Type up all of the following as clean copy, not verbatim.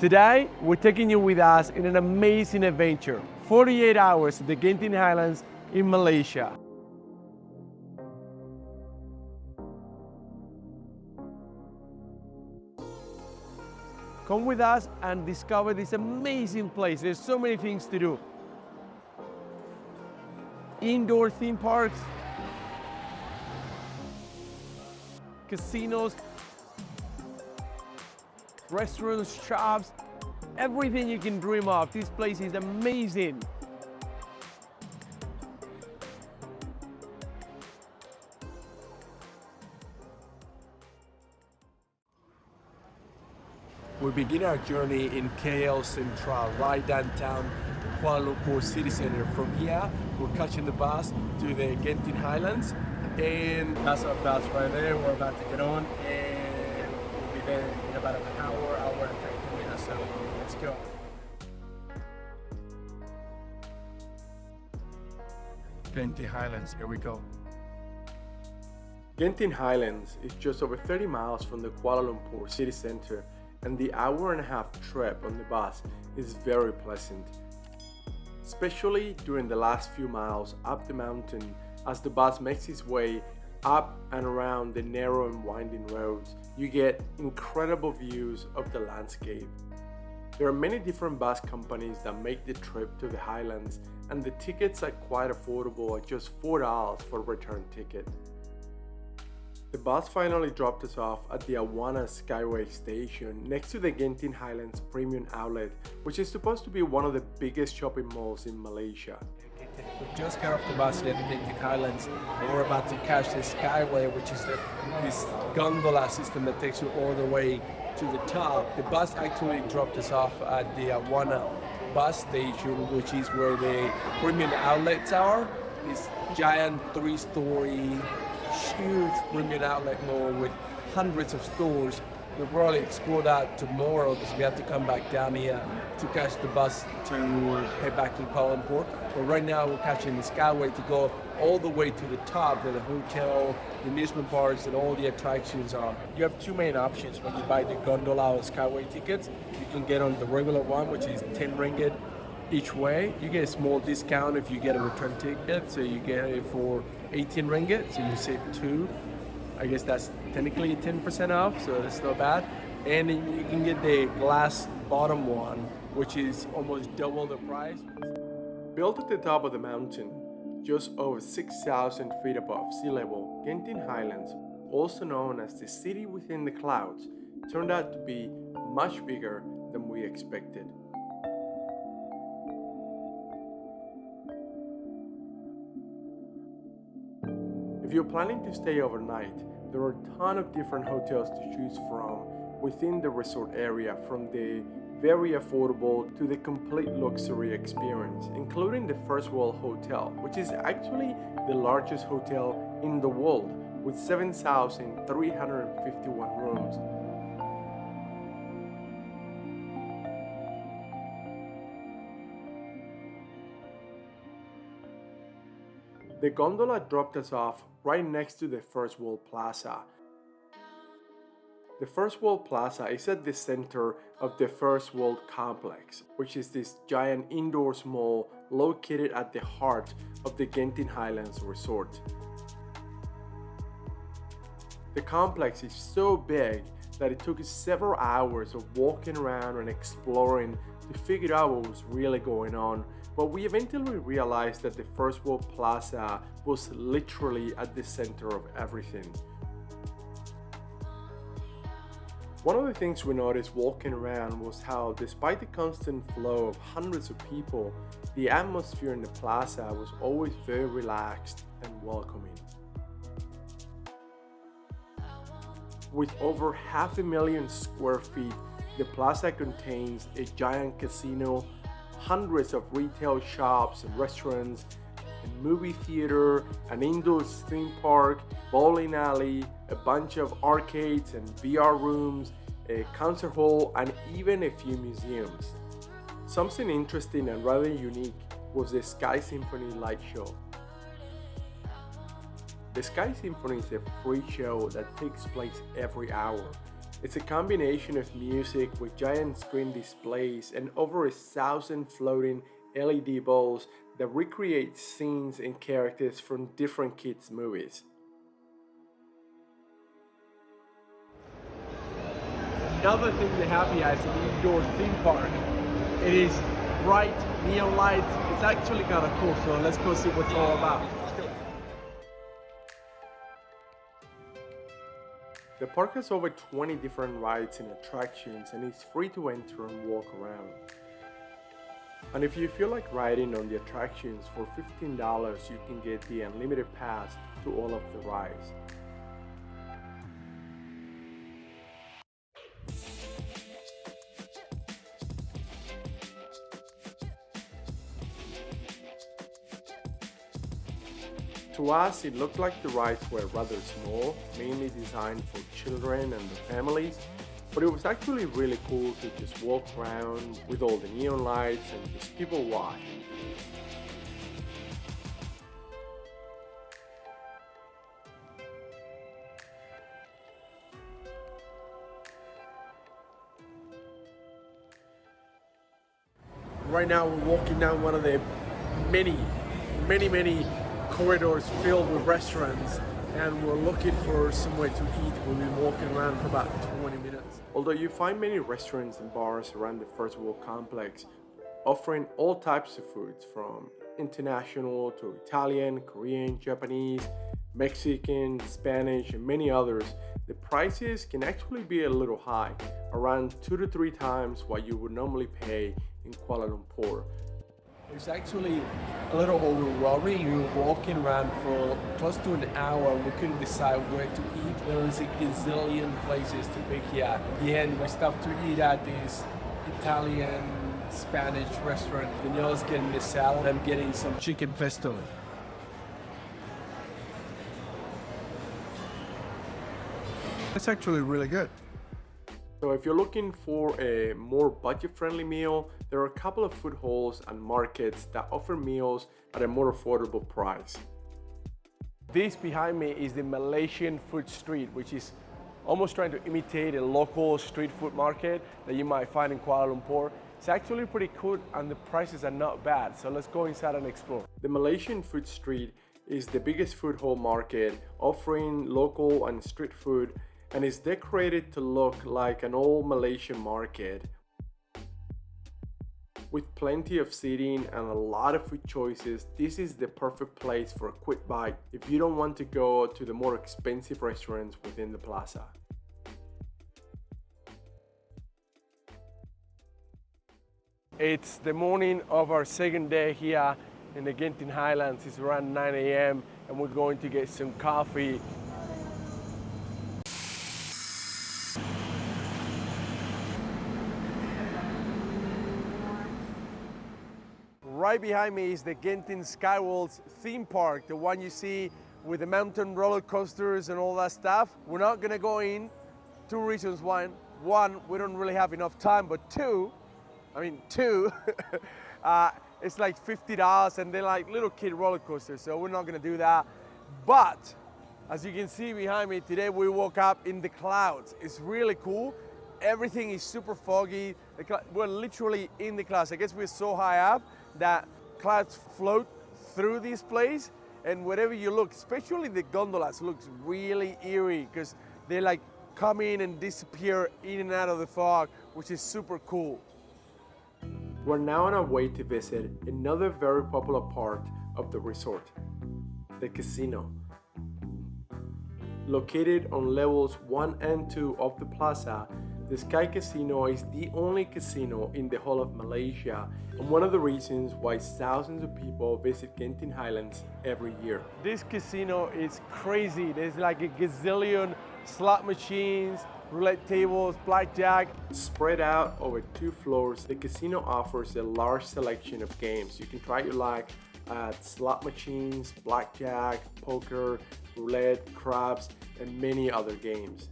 Today, we're taking you with us in an amazing adventure, 48 hours at the Genting Highlands in Malaysia. Come with us and discover this amazing place. There's so many things to do. Indoor theme parks, casinos, restaurants, shops, everything you can dream of. This place is amazing. We begin our journey in KL Central, right downtown Kuala Lumpur city center. From here, we're catching the bus to the Genting Highlands, and that's our bus right there. We're about to get on, and we'll be there in about an hour and 30 minutes. So let's go. Genting Highlands, here we go. Genting Highlands is just over 30 miles from the Kuala Lumpur city center, and the hour-and-a-half trip on the bus is very pleasant, especially during the last few miles up the mountain as the bus makes its way up and around the narrow and winding roads. You get incredible views of the landscape. There are many different bus companies that make the trip to the Highlands, and the tickets are quite affordable at just $4 for a return ticket. The bus finally dropped us off at the Awana Skyway station next to the Genting Highlands Premium Outlet, which is supposed to be one of the biggest shopping malls in Malaysia. We just got off the bus here at the Genting Highlands, and we're about to catch the Skyway, which is this gondola system that takes you all the way to the top. The bus actually dropped us off at the Awana bus station, which is where the premium outlets are. This giant 3-story huge premium outlet mall with hundreds of stores. We'll probably explore that tomorrow because we have to come back down here to catch the bus to head back to Kuala Lumpur. But right now we're catching the Skyway to go all the way to the top where the hotel, the amusement parks and all the attractions are. You have two main options when you buy the gondola or Skyway tickets. You can get on the regular one, which is 10 ringgit each way. You get a small discount if you get a return ticket, so you get it for 18 ringgit, so you save 2. I guess that's technically 10% off, so that's not bad. And then you can get the glass bottom one, which is almost double the price. Built at the top of the mountain, just over 6,000 feet above sea level, Genting Highlands, also known as the city within the clouds, turned out to be much bigger than we expected. If you're planning to stay overnight, there are a ton of different hotels to choose from within the resort area, from the very affordable to the complete luxury experience, including the First World Hotel, which is actually the largest hotel in the world with 7,351 rooms. The gondola dropped us off right next to the First World Plaza. The First World Plaza is at the center of the First World Complex, which is this giant indoor mall located at the heart of the Genting Highlands Resort. The complex is so big that it took us several hours of walking around and exploring to figure out what was really going on, but we eventually realized that the First World Plaza was literally at the center of everything. One of the things we noticed walking around was how, despite the constant flow of hundreds of people, the atmosphere in the plaza was always very relaxed and welcoming. With over 500,000 square feet, the plaza contains a giant casino, hundreds of retail shops and restaurants, a movie theater, an indoor theme park, bowling alley, a bunch of arcades and VR rooms, a concert hall, and even a few museums. Something interesting and rather unique was the Sky Symphony light show. The Sky Symphony is a free show that takes place every hour. It's a combination of music with giant screen displays and over 1,000 floating LED balls that recreate scenes and characters from different kids' movies. Another thing they have here is an indoor theme park. It is bright neon lights. It's actually kind of cool, so let's go see what it's all about. The park has over 20 different rides and attractions, and it's free to enter and walk around. And if you feel like riding on the attractions, for $15 you can get the unlimited pass to all of the rides. To us, it looked like the rides were rather small, mainly designed for children and their families, but it was actually really cool to just walk around with all the neon lights and just people watch. Right now we're walking down one of the many corridors filled with restaurants, and we're looking for somewhere to eat. We'll be walking around for about 20 minutes. Although you find many restaurants and bars around the First World Complex offering all types of foods from international to Italian, Korean, Japanese, Mexican, Spanish, and many others, the prices can actually be a little high, around 2 to 3 times what you would normally pay in Kuala Lumpur. It's actually a little overwhelming. You're walking around for close to an hour. We couldn't decide where to eat. There's a gazillion places to pick here. At the end, we stopped to eat at this Italian, Spanish restaurant. Danielle's getting the salad. I'm getting some chicken pesto. It's actually really good. So if you're looking for a more budget-friendly meal, there are a couple of food halls and markets that offer meals at a more affordable price. This behind me is the Malaysian food street, which is almost trying to imitate a local street food market that you might find in Kuala Lumpur. It's actually pretty cool and the prices are not bad, so let's go inside and explore. The Malaysian food street is the biggest food hall market offering local and street food, and is decorated to look like an old Malaysian market. With plenty of seating and a lot of food choices, this is the perfect place for a quick bite if you don't want to go to the more expensive restaurants within the plaza. It's the morning of our second day here in the Genting Highlands. It's around 9 a.m. and we're going to get some coffee. Right behind me is the Genting Skywalls theme park, the one you see with the mountain roller coasters and all that stuff. We're not gonna go in. 2 reasons. One, we don't really have enough time, but two, it's like $50 and they're like little kid roller coasters, so we're not gonna do that. But as you can see behind me, today we woke up in the clouds. It's really cool. Everything is super foggy. We're literally in the clouds. I guess we're so high up that clouds float through this place, and wherever you look, especially the gondolas, looks really eerie because they like come in and disappear in and out of the fog, which is super cool. We're now on our way to visit another very popular part of the resort, the casino. Located on levels 1 and 2 of the plaza, the Sky Casino is the only casino in the whole of Malaysia, and one of the reasons why thousands of people visit Genting Highlands every year. This casino is crazy. There's like a gazillion slot machines, roulette tables, blackjack. Spread out over 2 floors, the casino offers a large selection of games. You can try your luck at slot machines, blackjack, poker, roulette, craps, and many other games.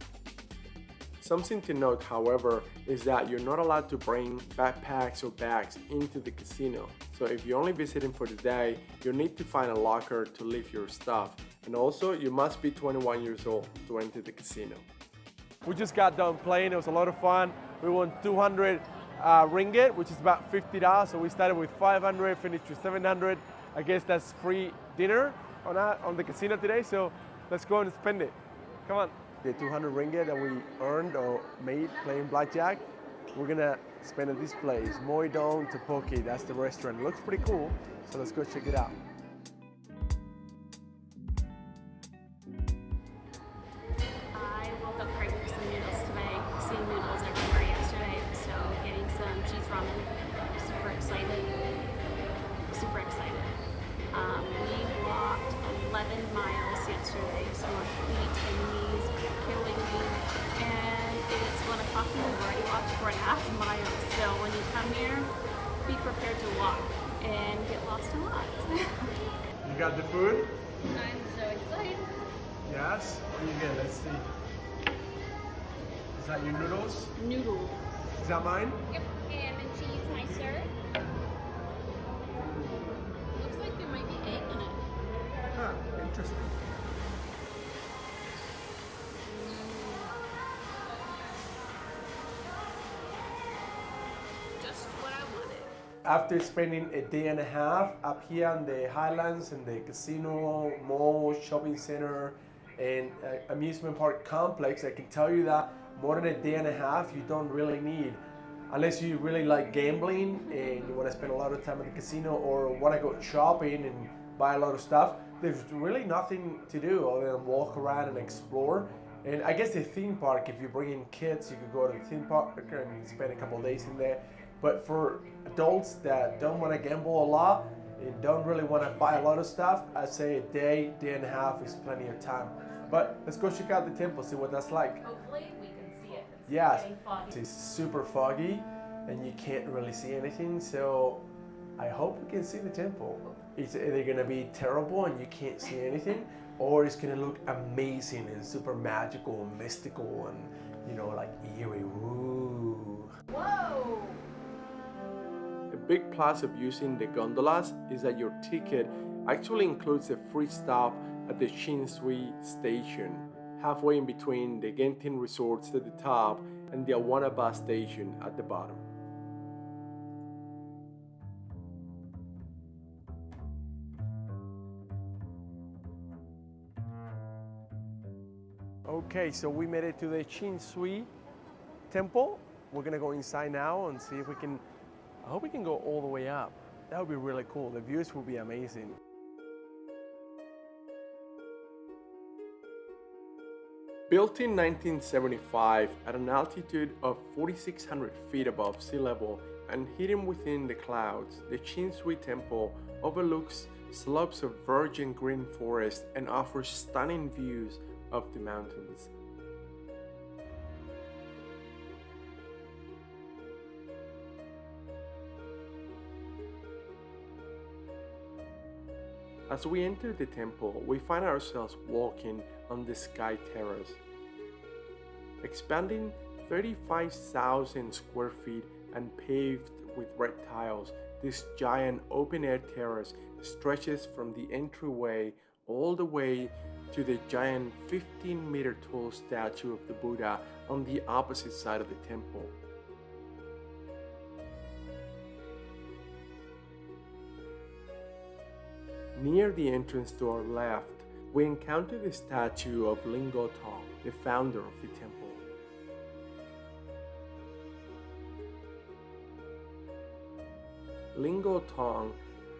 Something to note, however, is that you're not allowed to bring backpacks or bags into the casino. So if you're only visiting for the day, you'll need to find a locker to leave your stuff. And also, you must be 21 years old to enter the casino. We just got done playing. It was a lot of fun. We won 200 ringgit, which is about $50. So we started with 500, finished with 700. I guess that's free dinner on the casino today. So let's go and spend it. Come on. The 200 ringgit that we earned or made playing blackjack, we're gonna spend at this place, Moi Dong Tepoki. That's the restaurant. It looks pretty cool. So let's go check it out. I woke up craving for some noodles today. Seeing noodles everywhere yesterday, so getting some cheese ramen. Super excited. Super excited. We walked 11 miles yesterday, so our feet and knees are killing me. And it's 1 o'clock and we've already walked 4.5 miles. So when you come here, be prepared to walk and get lost a lot. You got the food? I'm so excited. Yes. What do you get? Let's see. Is that your noodles? Noodles. Is that mine? Yep, ham and cheese, my sir. Looks like there might be egg in it. Huh, interesting. Just what I wanted. After spending a day and a half up here in the Highlands, in the casino, mall, shopping center, and amusement park complex, I can tell you that more than a day and a half you don't really need. Unless you really like gambling and you want to spend a lot of time at the casino or want to go shopping and buy a lot of stuff, there's really nothing to do other than walk around and explore. And I guess the theme park, if you bring in kids, you could go to the theme park and spend a couple of days in there. But for adults that don't want to gamble a lot and don't really want to buy a lot of stuff, I'd say a day, day and a half is plenty of time. But let's go check out the temple, see what that's like. Hopefully we can see it. It's Yes, getting foggy. it's super foggy and you can't really see anything, so I hope we can see the temple. It's either gonna be terrible and you can't see anything, or it's gonna look amazing and super magical and mystical and, you know, like eerie. Ooh. Whoa! A big plus of using the gondolas is that your ticket actually includes a free stop at the Chin Swee station, halfway in between the Genting resorts at the top and the Awana bus station at the bottom. Okay, so we made it to the Chin Swee Temple. We're gonna go inside now and see if we can, I hope we can go all the way up. That would be really cool. The views will be amazing. Built in 1975 at an altitude of 4,600 feet above sea level and hidden within the clouds, the Chin Swee Temple overlooks slopes of virgin green forest and offers stunning views of the mountains. As we enter the temple, we find ourselves walking on the sky terrace. Expanding 35,000 square feet and paved with red tiles, this giant open-air terrace stretches from the entryway all the way to the giant 15-meter tall statue of the Buddha on the opposite side of the temple. Near the entrance to our left, we encounter the statue of Lingo Tong, the founder of the temple. Lingo Tong,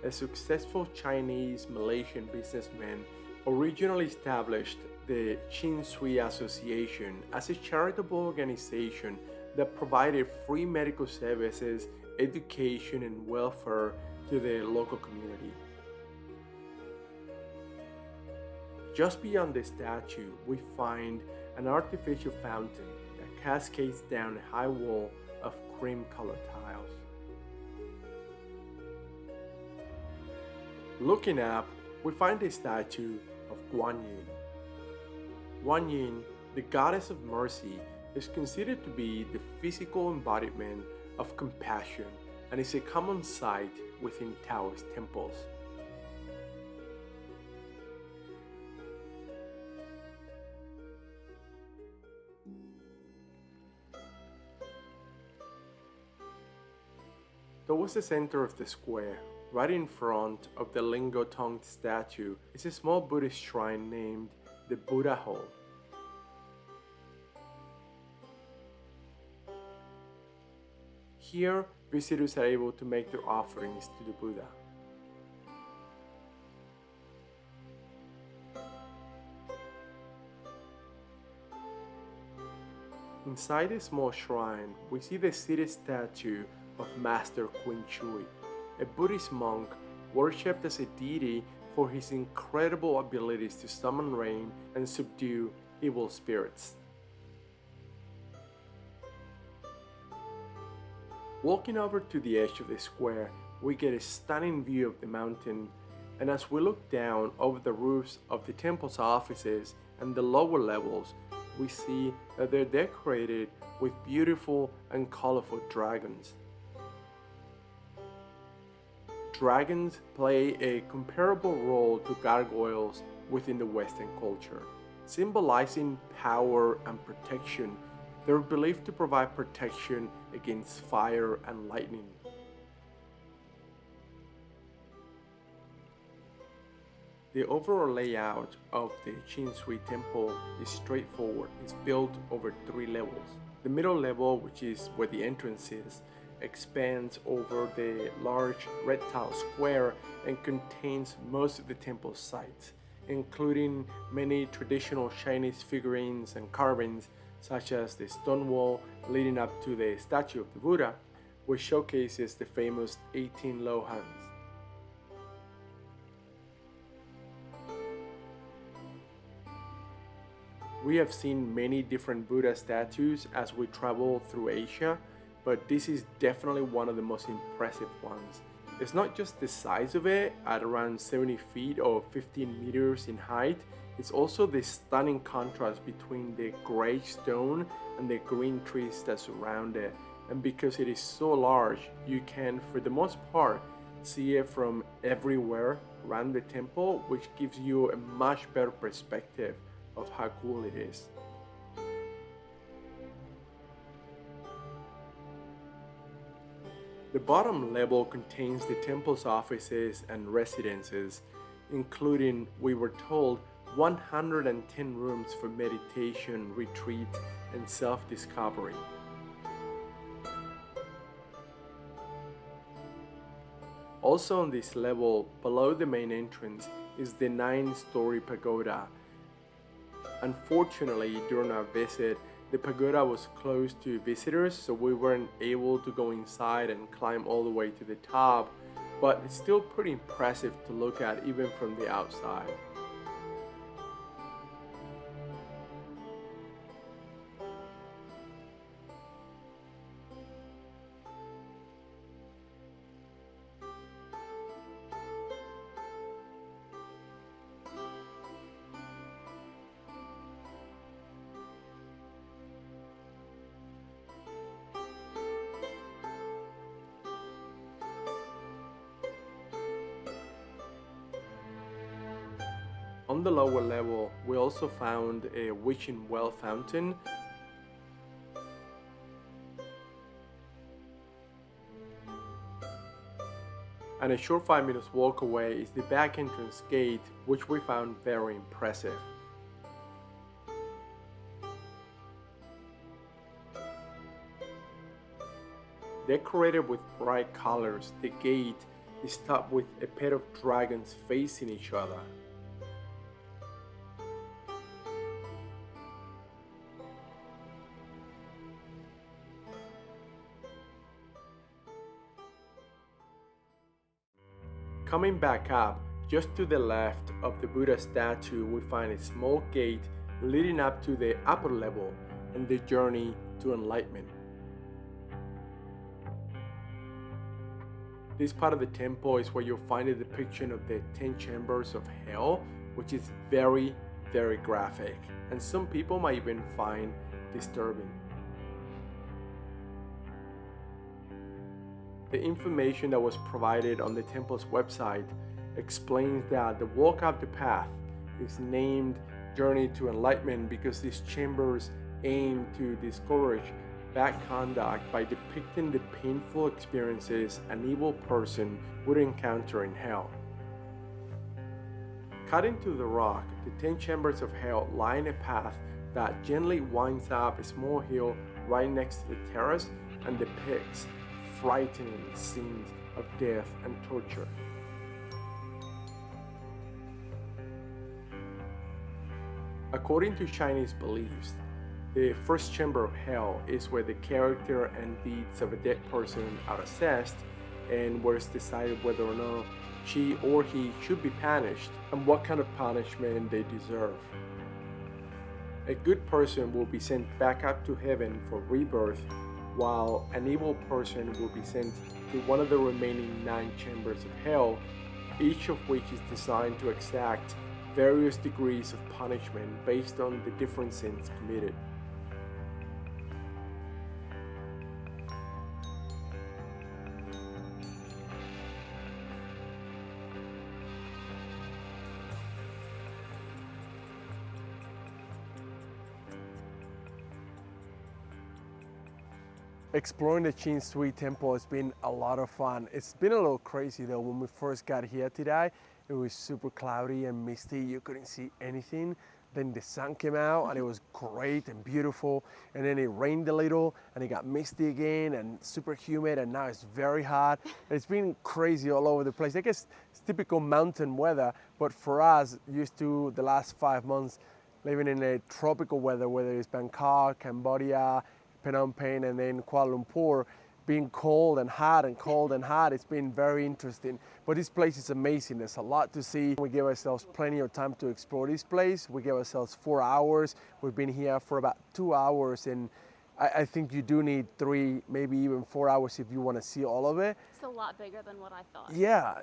a successful Chinese Malaysian businessman, originally established the Chin Swee Association as a charitable organization that provided free medical services, education, and welfare to the local community. Just beyond the statue, we find an artificial fountain that cascades down a high wall of cream-colored tiles. Looking up, we find a statue of Guan Yin. Guan Yin, the goddess of mercy, is considered to be the physical embodiment of compassion and is a common sight within Taoist temples. Towards the center of the square, right in front of the Lingo-tongued statue, is a small Buddhist shrine named the Buddha Hall. Here, visitors are able to make their offerings to the Buddha. Inside the small shrine, we see the seated statue of Master Chin Swee, a Buddhist monk worshipped as a deity for his incredible abilities to summon rain and subdue evil spirits. Walking over to the edge of the square, we get a stunning view of the mountain, and as we look down over the roofs of the temple's offices and the lower levels, we see that they're decorated with beautiful and colorful dragons. Dragons play a comparable role to gargoyles within the Western culture. Symbolizing power and protection, they're believed to provide protection against fire and lightning. The overall layout of the Chin Swee Temple is straightforward. It's built over 3 levels. The middle level, which is where the entrance is, expands over the large red tile square and contains most of the temple's sites, including many traditional Chinese figurines and carvings, such as the stone wall leading up to the statue of the Buddha, which showcases the famous 18 lohans. We have seen many different Buddha statues as we travel through Asia, but this is definitely one of the most impressive ones. It's not just the size of it at around 70 feet or 15 meters in height, it's also the stunning contrast between the gray stone and the green trees that surround it. And because it is so large, you can, for the most part, see it from everywhere around the temple, which gives you a much better perspective of how cool it is. The bottom level contains the temple's offices and residences, including, we were told, 110 rooms for meditation, retreat, and self-discovery. Also on this level, below the main entrance, is the 9-story pagoda. Unfortunately, during our visit, the pagoda was closed to visitors, so we weren't able to go inside and climb all the way to the top, but it's still pretty impressive to look at even from the outside. On the lower level, we also found a wishing well fountain. And a short 5 minutes walk away is the back entrance gate, which we found very impressive. Decorated with bright colors, the gate is topped with a pair of dragons facing each other. Coming back up, just to the left of the Buddha statue, we find a small gate leading up to the upper level and the journey to enlightenment. This part of the temple is where you'll find a depiction of the 10 chambers of hell, which is very, very graphic, and some people might even find disturbing. The information that was provided on the temple's website explains that the walk up the path is named Journey to Enlightenment because these chambers aim to discourage bad conduct by depicting the painful experiences an evil person would encounter in hell. Cut into the rock, the 10 chambers of hell line a path that gently winds up a small hill right next to the terrace and depicts frightening scenes of death and torture. According to Chinese beliefs, the first chamber of hell is where the character and deeds of a dead person are assessed and where it's decided whether or not she or he should be punished and what kind of punishment they deserve. A good person will be sent back up to heaven for rebirth, while an evil person will be sent to one of the remaining 9 chambers of hell, each of which is designed to exact various degrees of punishment based on the different sins committed. Exploring the Chin Swee Temple has been a lot of fun. It's been a little crazy though. When we first got here today, it was super cloudy and misty. You couldn't see anything. Then the sun came out and it was great and beautiful. And then it rained a little and it got misty again and super humid, and now it's very hot. It's been crazy all over the place. I guess it's typical mountain weather, but for us, used to the last 5 months living in a tropical weather, whether it's Bangkok, Cambodia, Phnom Penh, and then Kuala Lumpur, being cold and hot and cold and hot, it's been very interesting. But this place is amazing. There's a lot to see. We give ourselves plenty of time to explore this place. We give ourselves 4 hours. We've been here for about 2 hours, and I think you do need 3, maybe even 4 hours if you want to see all of it. It's a lot bigger than what I thought. Yeah,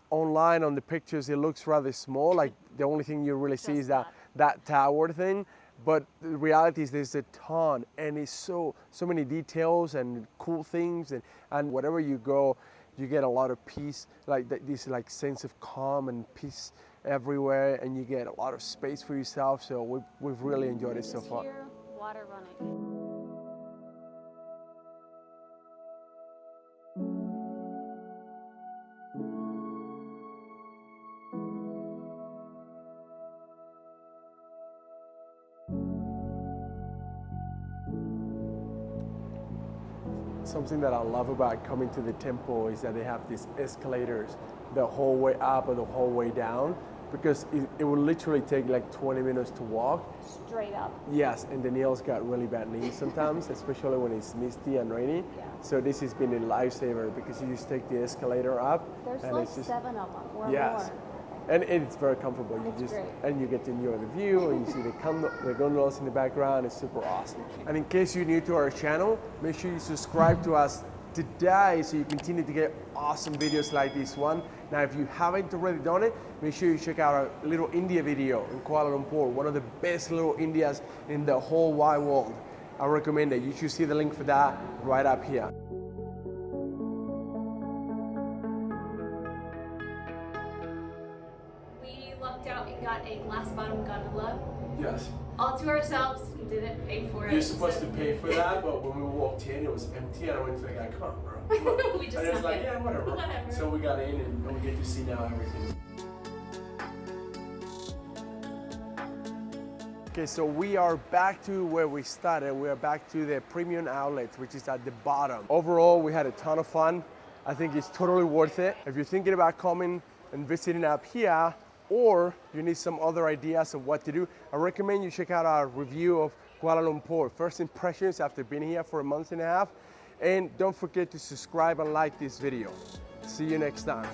online on the pictures it looks rather small. Like the only thing you really see is that tower thing. But the reality is there's a ton, and it's so many details and cool things, and wherever you go, you get a lot of peace, like this like sense of calm and peace everywhere, and you get a lot of space for yourself. So we've really enjoyed it so far. Hear water running. Something that I love about coming to the temple is that they have these escalators the whole way up and the whole way down, because it will literally take like 20 minutes to walk. Straight up. Yes, and Danielle's got really bad knees sometimes, especially when it's misty and rainy. Yeah. So this has been a lifesaver because you just take the escalator up. There's and like it's just, 7 of them or yes. more. And it's very comfortable. It's great. And you get to enjoy the view, and you see the gondolas in the background. It's super awesome. And in case you're new to our channel, make sure you subscribe to us today so you continue to get awesome videos like this one. Now, if you haven't already done it, make sure you check out our little India video in Kuala Lumpur, one of the best little Indias in the whole wide world. I recommend it. You should see the link for that right up here. Lucked out and got a glass bottom gondola Yes. all to ourselves. We didn't pay for it. You're supposed to pay for that, but when we walked in, it was empty, and I went to the guy, come on, bro, come on. We just and it was snuck like, in. yeah, whatever. Whatever. So we got in, and we get to see now everything. Okay, so we are back to where we started. We are back to the premium outlet, which is at the bottom. Overall, we had a ton of fun. I think it's totally worth it. If you're thinking about coming and visiting up here, or you need some other ideas of what to do, I recommend you check out our review of Kuala Lumpur, first impressions after being here for a month and a half. And don't forget to subscribe and like this video. See you next time.